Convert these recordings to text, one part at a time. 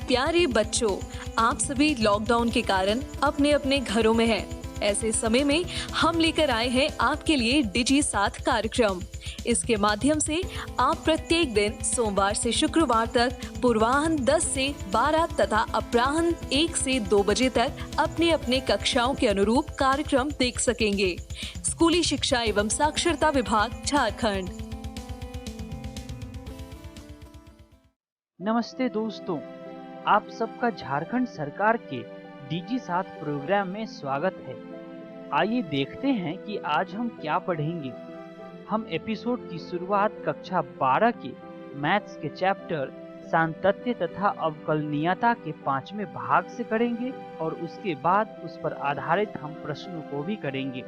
प्यारे बच्चों, आप सभी लॉकडाउन के कारण अपने अपने घरों में हैं। ऐसे समय में हम लेकर आए हैं आपके लिए डिजी साथ कार्यक्रम। इसके माध्यम से आप प्रत्येक दिन सोमवार से शुक्रवार तक पूर्वाह्न 10 से 12 तथा अपराह्न 1 से 2 बजे तक अपने अपने कक्षाओं के अनुरूप कार्यक्रम देख सकेंगे। स्कूली शिक्षा एवं साक्षरता विभाग, झारखंड। नमस्ते दोस्तों, आप सबका झारखंड सरकार के डीजी साथ प्रोग्राम में स्वागत है। आइए देखते हैं कि आज हम क्या पढ़ेंगे। हम एपिसोड की शुरुआत कक्षा 12 के मैथ्स के चैप्टर सांतत्य तथा अवकलनीयता के 5वें भाग से करेंगे और उसके बाद उस पर आधारित हम प्रश्नों को भी करेंगे।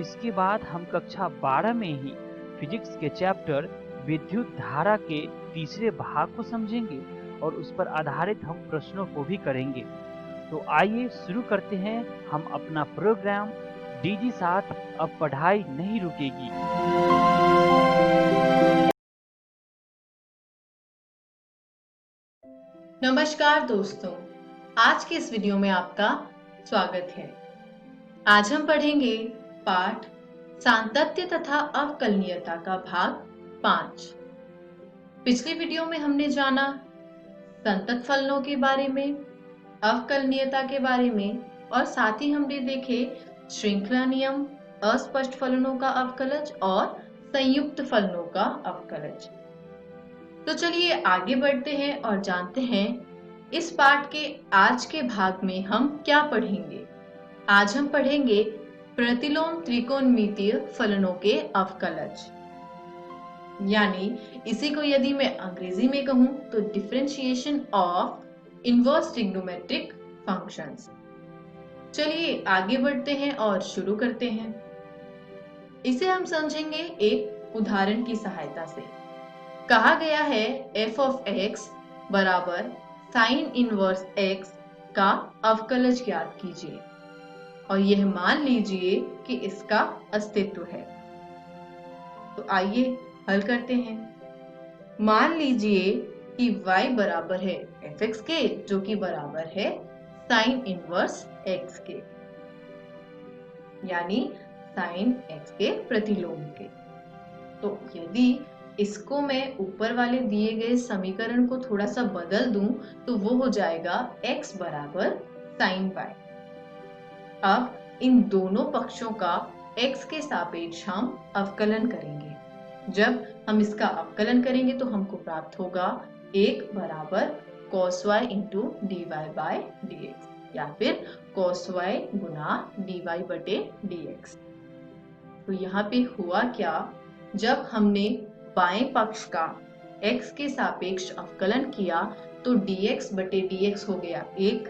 इसके बाद हम कक्षा 12 में ही फिजिक्स के चैप्टर विद्युत धारा के तीसरे भाग को समझेंगे और उस पर आधारित हम प्रश्नों को भी करेंगे। तो आइए शुरू करते हैं हम अपना प्रोग्राम डीजी साथ। अब पढ़ाई नहीं रुकेगी। नमस्कार दोस्तों, आज के इस वीडियो में आपका स्वागत है। आज हम पढ़ेंगे पाठ सांतत्य तथा अवकलनीयता का भाग 5। पिछली वीडियो में हमने जाना संतत फलनों के बारे में, अवकलनीयता के बारे में और साथ ही हमने देखे श्रृंखला नियम, अस्पष्ट फलनों का अवकलज और संयुक्त फलनों का अवकलज। तो चलिए आगे बढ़ते हैं और जानते हैं इस पाठ के आज के भाग में हम क्या पढ़ेंगे। आज हम पढ़ेंगे प्रतिलोम त्रिकोणमितीय फलनों के अवकलज, यानी इसी को यदि मैं अंग्रेजी में कहूं तो differentiation of inverse trigonometric functions. चलिए आगे बढ़ते हैं और शुरू करते हैं। इसे हम समझेंगे एक उदाहरण की सहायता से। कहा गया है f of x बराबर साइन इनवर्स x का अवकलज ज्ञात कीजिए और यह मान लीजिए कि इसका अस्तित्व है। तो आइए हल करते हैं। मान लीजिए कि y बराबर है fx के, जो कि बराबर है साइन इनवर्स x के, यानी साइन x के प्रतिलोम के। तो यदि इसको मैं ऊपर वाले दिए गए समीकरण को थोड़ा सा बदल दूं तो वो हो जाएगा x बराबर साइन y। अब इन दोनों पक्षों का x के सापेक्ष हम अवकलन करेंगे। जब हम इसका अवकलन करेंगे तो हमको प्राप्त होगा 1 बराबर cos y into dy by dx या फिर cos y गुना dy बटे dx। तो यहाँ पे हुआ क्या, जब हमने बाएं पक्ष का x के सापेक्ष अवकलन किया तो dx बटे dx हो गया 1,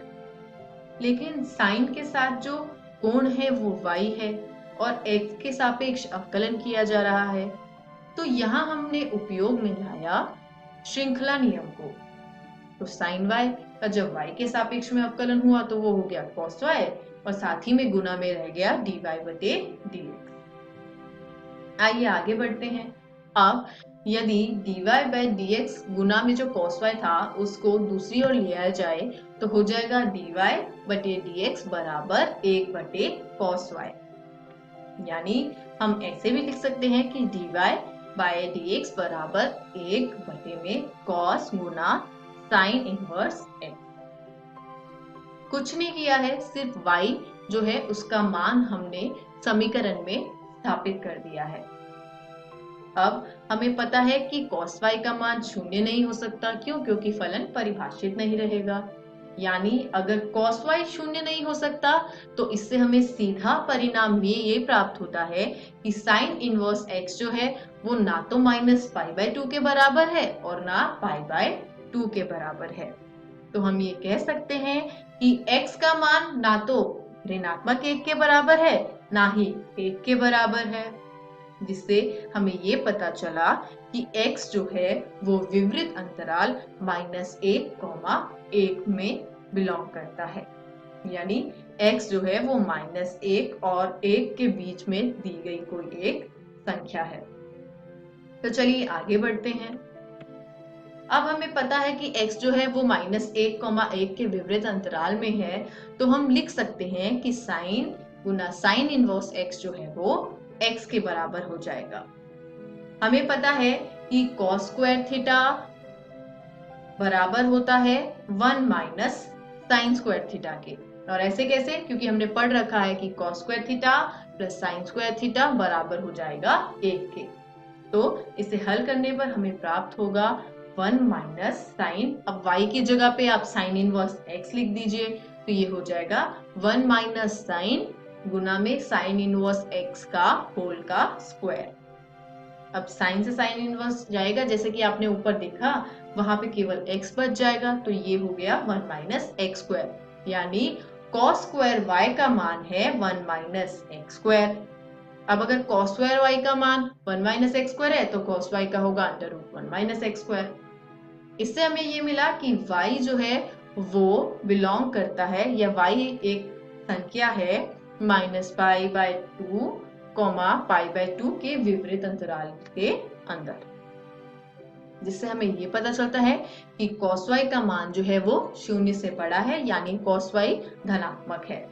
लेकिन साइन के साथ जो कोण है वो y है और x के सापेक्ष अवकलन किया जा रहा है। तो यहाँ हमने उपयोग में लाया श्रृंखला नियम को। तो साइन y का जब y के सापेक्ष में अवकलन हुआ तो वो हो गया cos y और साथ ही में गुना में रह गया dy बटे dx। आइए आगे बढ़ते हैं। अब यदि dy बाय dx गुना में जो cos y था उसको दूसरी ओर लिया जाए तो हो जाएगा dy बटे dx बराबर 1 बटे cos y, यानी हम ऐसे भी लिख सकते हैं कि dy बाय dx बराबर 1 बटे में cos गुना साइन इनवर्स x। कुछ नहीं किया है, सिर्फ y जो है उसका मान हमने समीकरण में स्थापित कर दिया है। अब हमें पता है कि cos y का मान शून्य नहीं हो सकता। क्यों? क्योंकि फलन परिभाषित नहीं रहेगा। यानी अगर cos y शून्य नहीं हो सकता तो इससे हमें सीधा परिणाम में ये प्राप्त होता है कि साइन इनवर्स x जो है वो ना तो माइनस पाई बाय 2 के बराबर है और ना पाई बाय 2 के बराबर है। तो हम ये कह सकते हैं कि x का मान ना तो ऋणात्मक 1 के बराबर है ना ही 1 के बराबर है, जिससे हमें ये पता चला कि x जो है वो विवृत अंतराल -1, 1 में बिलोंग करता है। यानी x जो है वो -1 और 1 के बीच में दी गई कोई एक संख्या है। तो चलिए आगे बढ़ते हैं। अब हमें पता है कि x जो है वो -1,1 के विपरीत अंतराल में है, तो हम लिख सकते हैं कि साइन गुना साइन इनवर्स x जो है वो x के बराबर हो जाएगा। हमें पता है कि cos स्क्वायर थीटा बराबर होता है 1 माइनस साइन स्क्वायर थीटा के। और ऐसे कैसे? क्योंकि हमने पढ़ रखा है कि cos square theta plus sine square theta बराबर हो जाएगा 1 के। तो इसे हल करने पर हमें प्राप्त होगा 1 माइनस साइन, अब y की जगह पे आप साइन इनवर्स x लिख दीजिए, तो ये हो जाएगा 1 माइनस साइन गुना में साइन इनवर्स x का होल का स्क्वायर। अब साइन से साइन इनवर्स जाएगा, जैसे कि आपने ऊपर देखा वहां पे केवल x बच जाएगा, तो ये हो गया 1 माइनस एक्स स्क्वायर, यानी cos स्क्वायर y का मान है 1 माइनस एक्स स्क्वायर। अब अगर cos स्क्वायर y का मान 1 माइनस एक्स स्क्वायर है, तो cos y का होगा under root 1 minus x square. इससे हमें ये मिला कि y जो है वो बिलोंग करता है, या y एक संख्या है -π/2, π/2 के विपरीत अंतराल के अंदर, जिससे हमें ये पता चलता है कि cos y का मान जो है वो 0 से बड़ा है, यानी cos y धनात्मक है।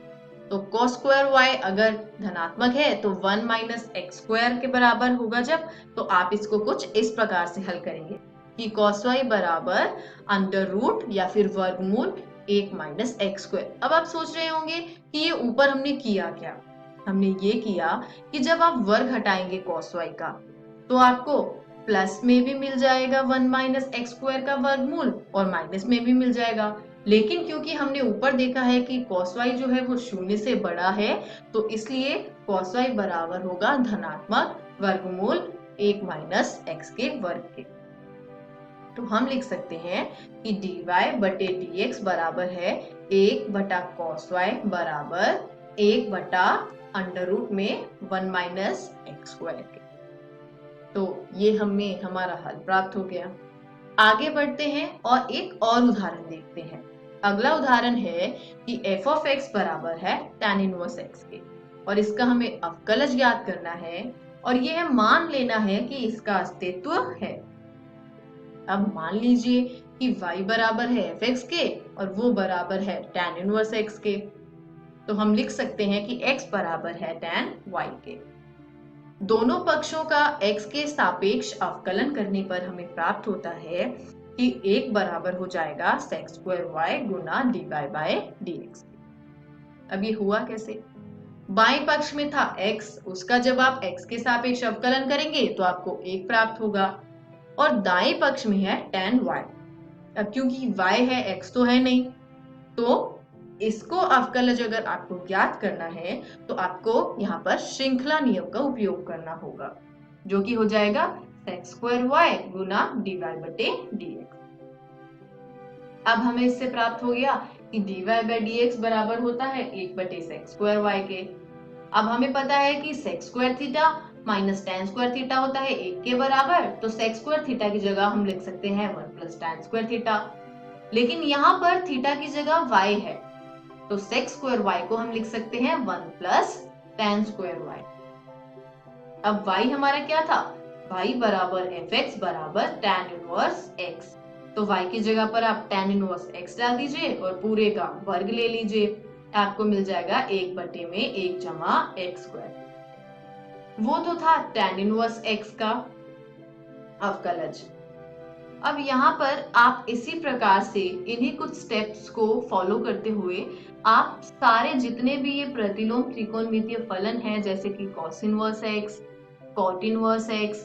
तो cos स्क्वायर y अगर धनात्मक है तो 1 माइनस एक्स स्क्वायर के बराबर होगा जब, तो आप इसको कुछ इस प्रकार से हल करेंगे कि cos y बराबर अंडर रूट या फिर वर्गमूल 1 माइनस एक्स स्क्वायर। अब आप सोच रहे होंगे कि ये ऊपर हमने किया क्या? हमने ये किया कि जब आप वर्ग हटाएंगे cos y का, तो आपको प्लस में भी मिल जाएगा 1 माइनस एक्स स्क्वायर का वर्गमूल और माइनस में भी मिल जाएगा। लेकिन क्योंकि हमने ऊपर देखा है कि cos y जो है वो 0 से बड़ा है, तो इसलिए cos y बराबर होगा धनात्मक वर्गमूल 1 माइनस एक्स के वर्ग के। तो हम लिख सकते हैं कि dy/dx बराबर है 1 बटा cos y बराबर 1 बटा अंडर रूट में 1 माइनस एक्स स्क्वायर के। तो ये हमें हमारा हल प्राप्त हो गया। आगे बढ़ते हैं और एक और उदाहरण देखते हैं। अगला उदाहरण है कि f ऑफ x बराबर है tan इनवर्स x के, और इसका हमें अवकलज ज्ञात करना है, और यह मान लेना है कि इसका अस्तित्व है। अब मान लीजिए कि y बराबर है fx के और वो बराबर है tan इनवर्स x के, तो हम लिख सकते हैं कि x बराबर है tan y के। दोनों पक्षों का x के सापेक्ष अवकलन करने पर हमें प्राप्त होता है कि 1 बराबर हो जाएगा sec स्क्वायर y गुना dy/dx। अब ये हुआ कैसे? बाएं पक्ष में था x, उसका जब आप x के सापेक्ष अवकलन करेंगे तो आपको 1 प्राप्त होगा, और दाएं पक्ष में है tan y। अब क्योंकि y है x तो है नहीं, तो इसको अवकलज अगर आपको ज्ञात करना है तो आपको यहाँ पर श्रृंखला नियम का उपयोग करना होगा, जो कि हो जाएगा sec स्क्वायर y गुना dy/dx। अब हमें इससे प्राप्त हो गया कि dy/dx बराबर होता है 1/sec स्क्वायर y के। अब हमें पता है कि sec square theta minus tan square theta होता है 1 के बराबर, तो sec स्क्वायर थीटा की जगह हम लिख सकते हैं 1 प्लस tan स्क्वायर थीटा। लेकिन यहाँ पर थीटा की जगह y है, तो sec स्क्वायर y को हम लिख सकते हैं 1 प्लस tan स्क्वायर y। अब y हमारा क्या था? y बराबर fx बराबर tan इनवर्स x, तो y की जगह पर आप tan इनवर्स x डाल दीजिए और पूरे का वर्ग ले लीजिए, आपको मिल जाएगा 1/1 जमा x स्क्वायर। वो तो था tan इनवर्स x का अवकलज। अब यहाँ पर आप इसी प्रकार से इन्हीं कुछ स्टेप्स को फॉलो करते हुए आप सारे जितने भी ये प्रतिलोम त्रिकोणमितीय फलन हैं, जैसे कि cos inverse x, cot inverse x,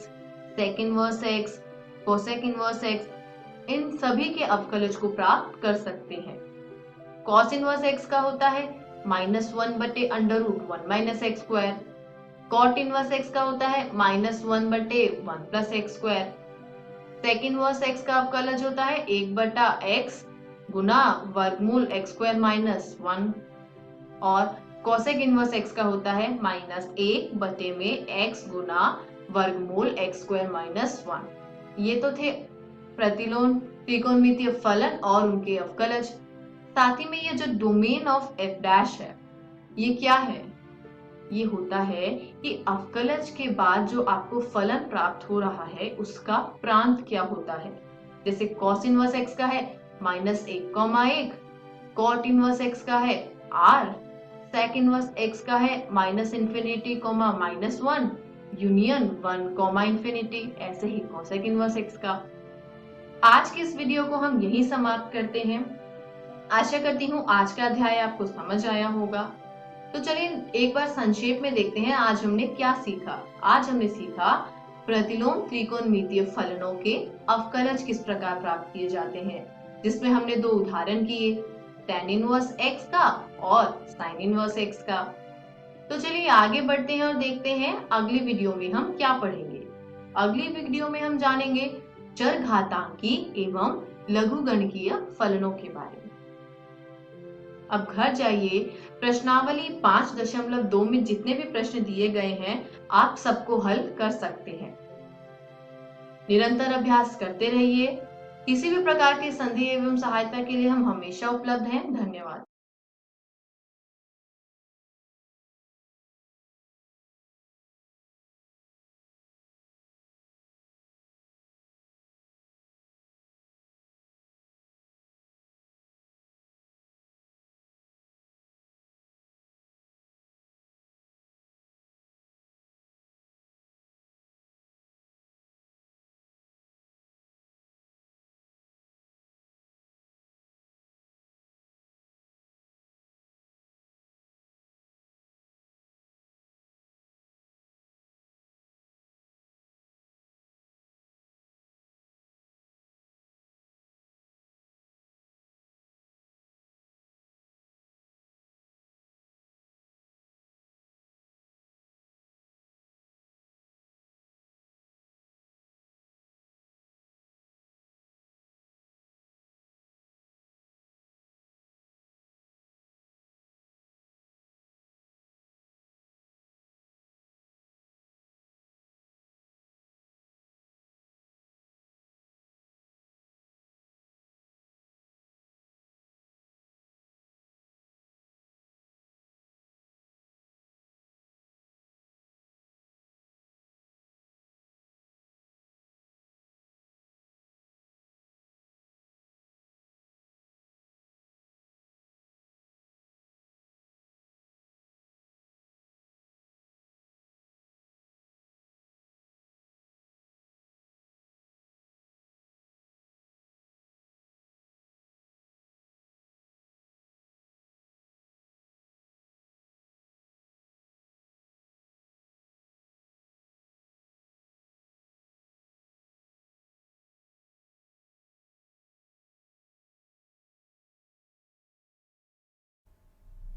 sec inverse x, cosec inverse x, इन सभी के अवकलज को प्राप्त कर सकते हैं। cos इनवर्स x का होता है -1/√1 minus x square. cot inverse x का होता है -1/1 plus x square. sec inverse x का अवकलज होता है 1/x गुना वर्गमूल x स्क्वायर माइनस 1, और cosec इनवर्स x का होता है -1/x गुना वर्गमूल x स्क्वायर माइनस 1। ये तो थे प्रतिलोम त्रिकोणमितीय फलन और उनके अवकलज। साथ ही में ये जो डोमेन ऑफ f डैश है, ये क्या है? ये होता है कि अवकलज के बाद जो आपको फलन प्राप्त हो रहा है उसका प्रांत क्या होता है। जैसे cos इनवर्स x का है -1,1, cot इनवर्स x का है r, sec इनवर्स x का है -∞, -1, यूनियन 1, इन्फिनिटी, ऐसे ही cosec इनवर्स x का। आज के इस वीडियो को हम यहीं समाप्त करते हैं। आशा करती हूँ आज का अध्याय आपको समझ आया होगा। तो चलिए एक बार संक्षेप में देखते हैं आज हमने क्या सीखा। आज हमने सीखा प्रतिलोम त्रिकोणमितीय फलनों के अवकलज किस प्रकार प्राप्त किए जाते हैं, जिसमें हमने दो उदाहरण किए, tan इनवर्स x का और sin इनवर्स x का। तो चलिए आगे बढ़ते हैं और देखते हैं अगली वीडियो में हम क्या पढ़ेंगे। अगली वीडियो में हम जानेंगे चरघातांकी एवं लघुगणकीय फलनों के बारे में। अब घर जाइए, प्रश्नावली 5.2 में जितने भी प्रश्न दिए गए हैं आप सबको हल कर सकते हैं। निरंतर अभ्यास करते रहिए। किसी भी प्रकार की संधि एवं सहायता के लिए हम हमेशा उपलब्ध हैं। धन्यवाद।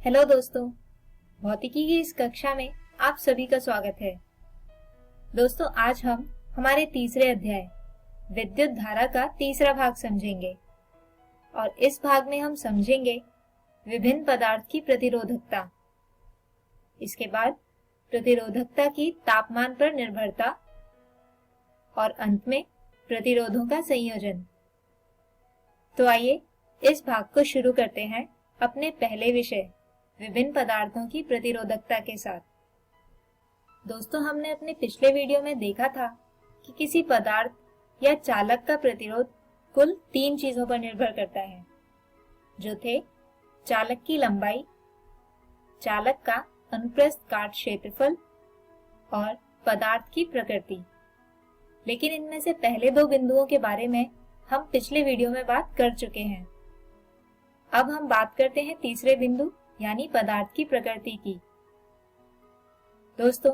हेलो दोस्तों, भौतिकी की इस कक्षा में आप सभी का स्वागत है। दोस्तों, आज हम हमारे तीसरे अध्याय विद्युत धारा का तीसरा भाग समझेंगे और इस भाग में हम समझेंगे विभिन्न पदार्थ की प्रतिरोधकता, इसके बाद प्रतिरोधकता की तापमान पर निर्भरता और अंत में प्रतिरोधों का संयोजन। तो आइए इस भाग को शुरू करते हैं अपने पहले विषय विभिन्न पदार्थों की प्रतिरोधकता के साथ। दोस्तों, हमने अपने पिछले वीडियो में देखा था कि किसी पदार्थ या चालक का प्रतिरोध कुल 3 चीजों पर निर्भर करता है, जो थे चालक की लंबाई, चालक का अनुप्रस्थ काट क्षेत्रफल और पदार्थ की प्रकृति। लेकिन इनमें से पहले 2 बिंदुओं के बारे में हम पिछले वीडियो में बात कर चुके हैं। अब हम बात करते हैं तीसरे बिंदु यानी पदार्थ की प्रकृति की। दोस्तों,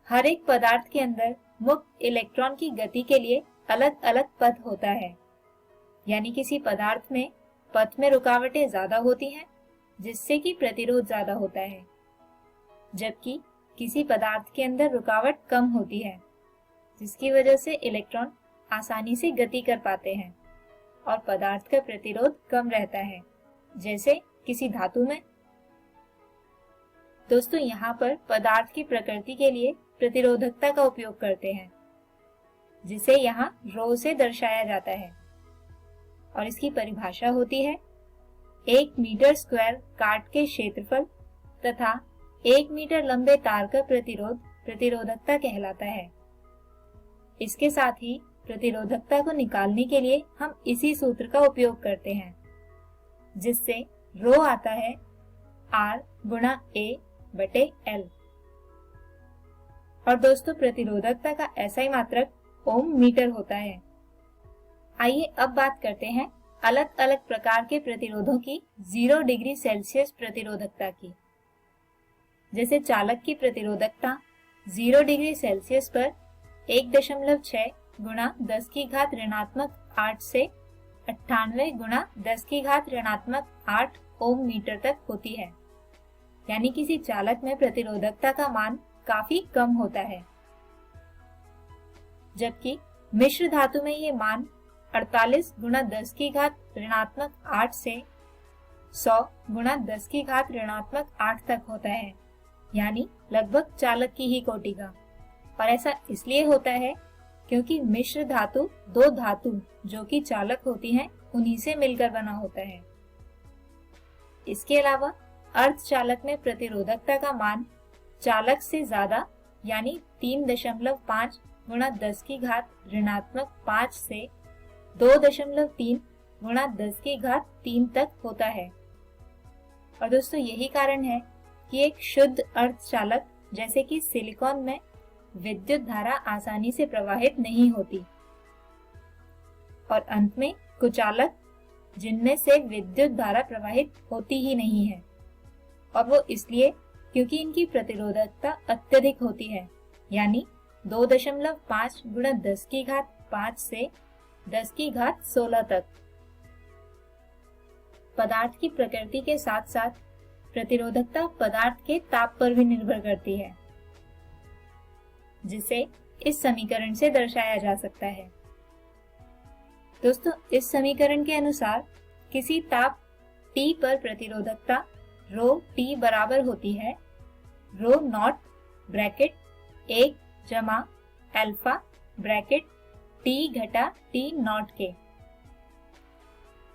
हर एक पदार्थ के अंदर मुक्त इलेक्ट्रॉन की गति के लिए अलग अलग पथ होता है, यानी किसी पदार्थ में पथ में रुकावटें ज्यादा होती हैं, जिससे कि प्रतिरोध ज्यादा होता है, जबकि किसी पदार्थ के अंदर रुकावट कम होती है, जिसकी वजह से इलेक्ट्रॉन आसानी से गति कर पाते हैं और पदार्थ का प्रतिरोध कम रहता है, जैसे किसी धातु में। दोस्तों, यहाँ पर पदार्थ की प्रकृति के लिए प्रतिरोधकता का उपयोग करते हैं, जिसे यहाँ रो से दर्शाया जाता है और इसकी परिभाषा होती है 1 मीटर स्क्वायर काट के क्षेत्रफल तथा 1 मीटर लंबे तार का प्रतिरोध प्रतिरोधकता कहलाता है। इसके साथ ही प्रतिरोधकता को निकालने के लिए हम इसी सूत्र का उपयोग करते हैं, जिससे रो आता है R गुणा A बटे L। और दोस्तों प्रतिरोधकता का SI मात्रक ओम मीटर होता है। आइए अब बात करते हैं अलग अलग प्रकार के प्रतिरोधों की 0 डिग्री सेल्सियस प्रतिरोधकता की। जैसे चालक की प्रतिरोधकता 0 डिग्री सेल्सियस पर 1.6 गुणा 10 की घात ऋणात्मक 8 से 98 गुणा 10 की घात ऋणात्मक 8 ओम मीटर तक होती है। यानी किसी चालक में प्रतिरोधकता का मान काफी कम होता है, जबकि मिश्र धातु में ये मान 48 गुणा 10 की घात ऋणात्मक 8 से 100 गुणा 10 की घात ऋणात्मक 8 तक होता है, यानी लगभग चालक की ही कोटि का। और ऐसा इसलिए होता है क्योंकि मिश्र धातु दो धातु जो कि चालक होती हैं उन्हीं से मिलकर बना होता है। इसके अलावा अर्धचालक में प्रतिरोधकता का मान चालक से ज्यादा यानी 3.5 गुणा 10 की घात ऋणात्मक 5 से 2.3 गुणा 10 की घात 3 तक होता है। और दोस्तों यही कारण है कि एक शुद्ध अर्धचालक जैसे कि सिलिकॉन में विद्युत धारा आसानी से प्रवाहित नहीं होती, और अंत में कुचालक जिनमें से विद्युत धारा प्रवाहित होती ही नहीं है, और वो इसलिए क्योंकि इनकी प्रतिरोधकता अत्यधिक होती है, यानी 2.5 गुणा 10 की घात 5 से 10 की घात 16 तक। पदार्थ की प्रकृति के साथ साथ प्रतिरोधकता पदार्थ के ताप पर भी निर्भर करती है, जिसे इस समीकरण से दर्शाया जा सकता है। दोस्तों इस समीकरण के अनुसार किसी ताप T पर प्रतिरोधकता रो T बराबर होती है रो नॉट ब्रैकेट 1 जमा अल्फा ब्रैकेट T घटा T नॉट के।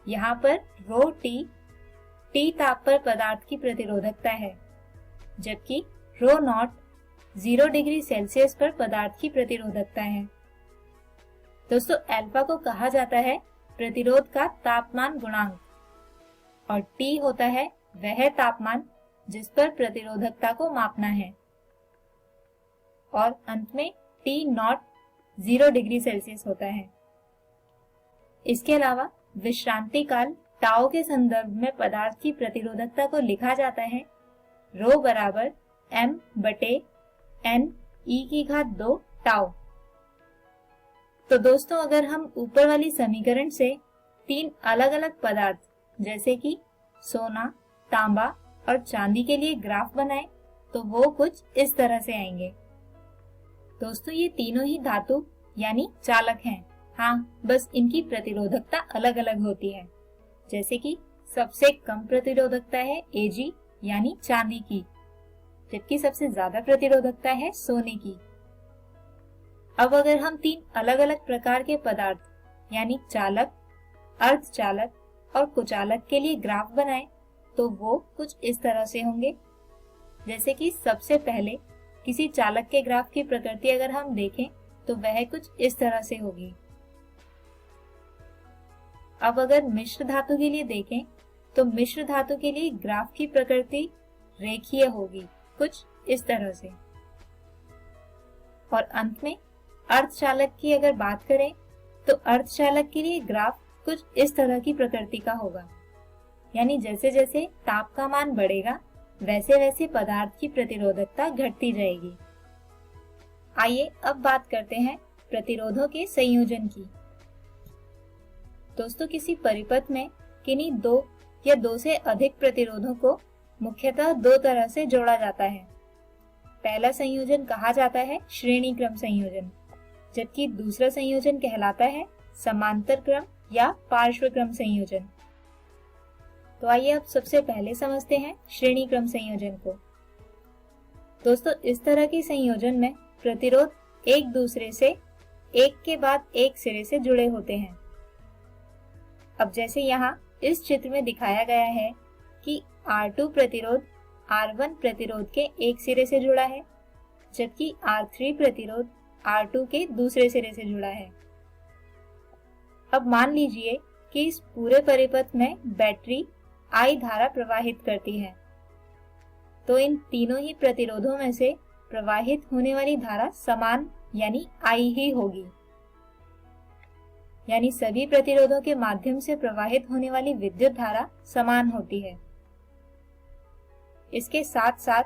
यहाँ पर रो T ताप पर पदार्थ की प्रतिरोधकता है, जबकि रो नॉट 0 डिग्री सेल्सियस पर पदार्थ की प्रतिरोधकता है। दोस्तों अल्फा को कहा जाता है प्रतिरोध का तापमान गुणांक, और T होता है वह तापमान जिस पर प्रतिरोधकता को मापना है, और अंत में T नॉट 0 डिग्री सेल्सियस होता है। इसके अलावा विश्रांति काल टाउ के संदर्भ में पदार्थ की प्रतिरोधकता को लिखा जाता है रो बराबर m बटे n e की घात 2 टाउ। तो दोस्तों अगर हम ऊपर वाली समीकरण से 3 अलग अलग पदार्थ जैसे कि सोना, तांबा और चांदी के लिए ग्राफ बनाएं तो वो कुछ इस तरह से आएंगे। दोस्तों ये तीनों ही धातु यानी चालक हैं, हाँ बस इनकी प्रतिरोधकता अलग अलग होती है। जैसे कि सबसे कम प्रतिरोधकता है Ag यानी चांदी की, जबकि सबसे ज्यादा प्रतिरोधकता है सोने की। अब अगर हम 3 अलग अलग प्रकार के पदार्थ यानी चालक, अर्धचालक और कुचालक के लिए ग्राफ बनाएं तो वो कुछ इस तरह से होंगे। जैसे कि सबसे पहले किसी चालक के ग्राफ की प्रकृति अगर हम देखें तो वह कुछ इस तरह से होगी। अब अगर मिश्र धातु के लिए देखें तो मिश्र धातु के लिए ग्राफ की प्रकृति रेखीय होगी, कुछ इस तरह से। और अंत में अर्धचालक की अगर बात करें तो अर्धचालक के लिए ग्राफ कुछ इस तरह की प्रकृति का होगा, यानी जैसे जैसे ताप का मान बढ़ेगा वैसे वैसे पदार्थ की प्रतिरोधकता घटती जाएगी। आइए अब बात करते हैं प्रतिरोधों के संयोजन की। दोस्तों किसी परिपथ में किन्हीं 2 या 2 से अधिक प्रतिरोधों को मुख्यतः 2 तरह से जोड़ा जाता है। पहला संयोजन कहा जाता है श्रेणी क्रम संयोजन, जबकि दूसरा संयोजन कहलाता है समांतर क्रम या पार्श्व क्रम संयोजन। तो आइए अब सबसे पहले समझते हैं श्रेणी क्रम संयोजन को। दोस्तों इस तरह के संयोजन में प्रतिरोध एक दूसरे से एक के बाद एक सिरे से जुड़े होते हैं। अब जैसे यहाँ इस चित्र में दिखाया गया है कि R2 प्रतिरोध R1 प्रतिरोध के एक सिरे से जुड़ा है, जबकि R3 प्रतिरोध R2 के दूसरे सिरे से जुड़ा है। अब मान लीजिए कि इस पूरे परिपथ में बैटरी I धारा प्रवाहित करती है, तो इन तीनों ही प्रतिरोधों में से प्रवाहित होने वाली धारा समान यानी I ही होगी। यानी सभी प्रतिरोधों के माध्यम से प्रवाहित होने वाली विद्युत धारा समान होती है। इसके साथ साथ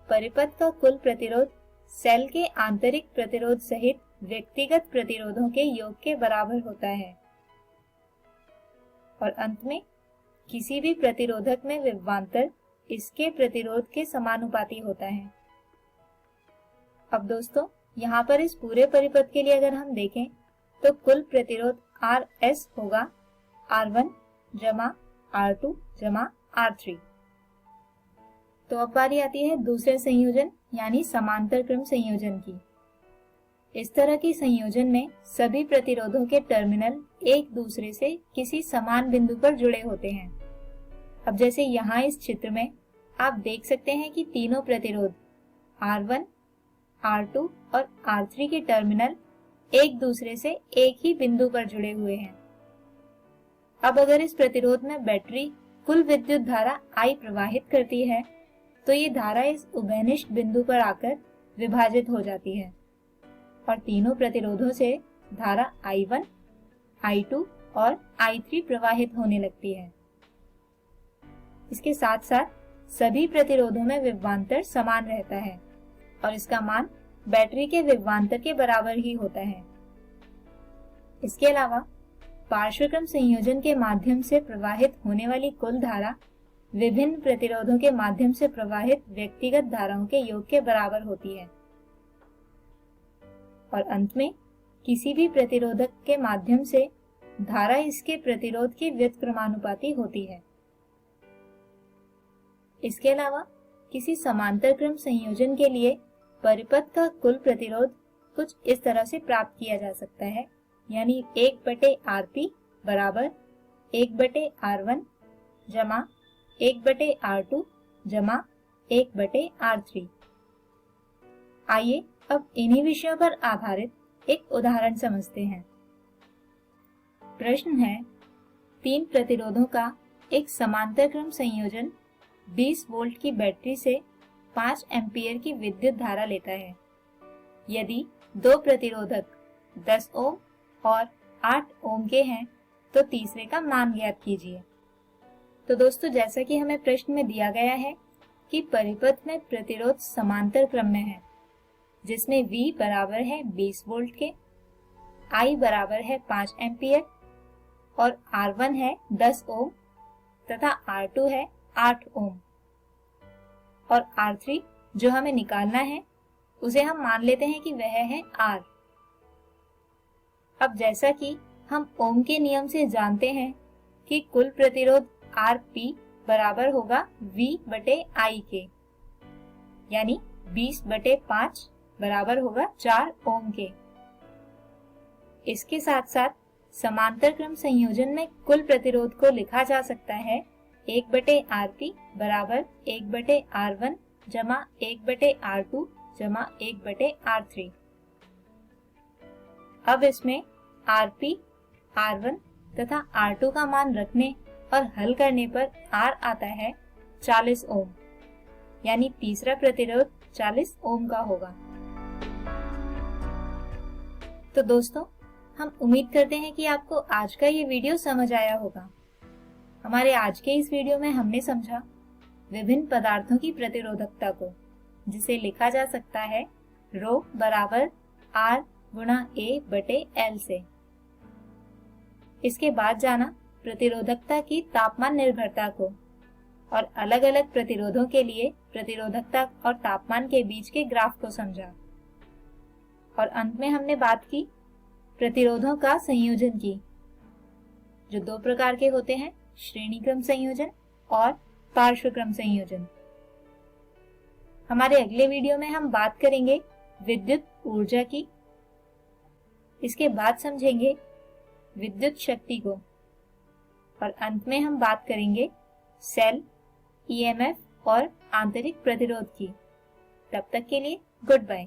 परिपथ का कुल प्रतिरोध सेल के आंतरिक प्रतिरोध सहित व्यक्तिगत प्रतिरोधों के योग के बराबर होता है। और अंत में किसी भी प्रतिरोधक में विभवांतर इसके प्रतिरोध के समानुपाती होता है। अब दोस्तों, यहाँ पर इस पूरे परिपथ के लिए अगर हम देखें तो कुल प्रतिरोध RS होगा R1 जमा R2 जमा R3। तो अब बारी आती है दूसरे संयोजन यानी समांतर क्रम संयोजन की। इस तरह की संयोजन में सभी प्रतिरोधों के टर्मिनल एक दूसरे से किसी समान बिंदु पर जुड़े होते हैं। अब जैसे यहाँ इस चित्र में आप देख सकते हैं कि तीनों प्रतिरोध R1, R2 और R3 के टर्मिनल एक दूसरे से एक ही बिंदु पर जुड़े हुए हैं। अब अगर इस प्रतिरोध में बैटरी कुल विद्युत धारा I प्रवाहित करती है तो ये धारा इस उभयनिष्ठ बिंदु पर आकर विभाजित हो जाती है और तीनों प्रतिरोधों से धारा I1, I2 और I3 प्रवाहित होने लगती है। इसके साथ साथ सभी प्रतिरोधों में विभवांतर समान रहता है और इसका मान बैटरी के विभवांतर के बराबर ही होता है। इसके अलावा पार्श्वक्रम संयोजन के माध्यम से प्रवाहित होने वाली कुल धारा विभिन्न प्रतिरोधों के माध्यम से प्रवाहित व्यक्तिगत धाराओं के योग के बराबर होती है। और अंत में किसी भी प्रतिरोधक के माध्यम से धारा इसके प्रतिरोध के व्युत्क्रमानुपाती होती है। इसके अलावा किसी समांतर क्रम संयोजन के लिए परिपथ का कुल प्रतिरोध कुछ इस तरह से प्राप्त किया जा सकता है, यानी 1/Rp बराबर 1/R1 जमा 1/R2 जमा 1/R3। आइए अब इन्हीं विषयों पर आधारित एक उदाहरण समझते हैं। प्रश्न है, 3 प्रतिरोधों का एक समांतर क्रम संयोजन 20 वोल्ट की बैटरी से 5 एम्पीयर की विद्युत धारा लेता है। यदि 2 प्रतिरोधक 10 ओम और 8 ओम के हैं तो तीसरे का मान ज्ञात कीजिए। तो दोस्तों, जैसा कि हमें प्रश्न में दिया गया है कि परिपथ में प्रतिरोध समांतर क्रम में है, जिसमें V बराबर है 20 वोल्ट के, I बराबर है 5 एम्पीयर और R1 है 10 ओम तथा R2 है 8 ओम और R3 जो हमें निकालना है उसे हम मान लेते हैं कि वह है R। अब जैसा कि हम ओम के नियम से जानते हैं कि कुल प्रतिरोध Rp बराबर होगा V/I के, यानी 20/5 बराबर होगा 4 ओम के। इसके साथ साथ समांतर क्रम संयोजन में कुल प्रतिरोध को लिखा जा सकता है 1/Rp बराबर 1/R1 जमा 1/R2 जमा 1/R3। अब इसमें Rp, R1 तथा R2 का मान रखने और हल करने पर R आता है 40 ओम, यानी तीसरा प्रतिरोध 40 ओम का होगा। तो दोस्तों, हम उम्मीद करते हैं कि आपको आज का ये वीडियो समझ आया होगा। हमारे आज के इस वीडियो में हमने समझा विभिन्न पदार्थों की प्रतिरोधकता को, जिसे लिखा जा सकता है रो बराबर R गुणा A/L से। इसके बाद जाना प्रतिरोधकता की तापमान निर्भरता को और अलग अलग प्रतिरोधों के लिए प्रतिरोधकता और तापमान के बीच के ग्राफ को समझा। और अंत में हमने बात की प्रतिरोधों का संयोजन की, जो 2 प्रकार के होते हैं, श्रेणी क्रम संयोजन और पार्श्व क्रम संयोजन। हमारे अगले वीडियो में हम बात करेंगे विद्युत ऊर्जा की। इसके बाद समझेंगे विद्युत शक्ति को और अंत में हम बात करेंगे सेल, ईएमएफ और आंतरिक प्रतिरोध की। तब तक के लिए गुड बाय।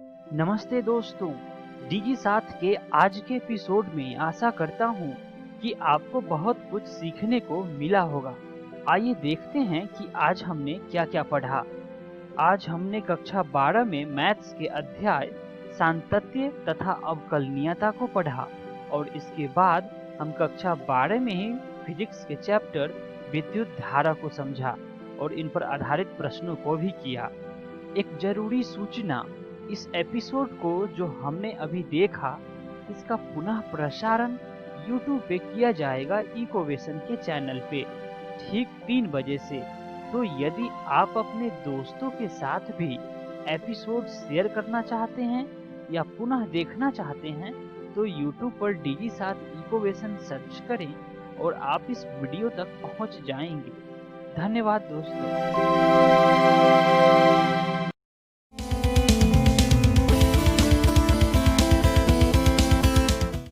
नमस्ते दोस्तों, डीजी साथ के आज के एपिसोड में आशा करता हूँ कि आपको बहुत कुछ सीखने को मिला होगा। आइए देखते हैं कि आज हमने क्या क्या पढ़ा। आज हमने कक्षा 12 में मैथ्स के अध्याय सांतत्य तथा अवकलनीयता को पढ़ा और इसके बाद हम कक्षा 12 में ही फिजिक्स के चैप्टर विद्युत धारा को समझा और इन पर आधारित प्रश्नों को भी किया। एक जरूरी सूचना, इस एपिसोड को जो हमने अभी देखा इसका पुनः प्रसारण YouTube पे किया जाएगा इकोवेशन के चैनल पे ठीक 3 बजे से। तो यदि आप अपने दोस्तों के साथ भी एपिसोड शेयर करना चाहते हैं या पुनः देखना चाहते हैं तो YouTube पर डीजी साथ इकोवेशन सर्च करें और आप इस वीडियो तक पहुंच जाएंगे। धन्यवाद दोस्तों।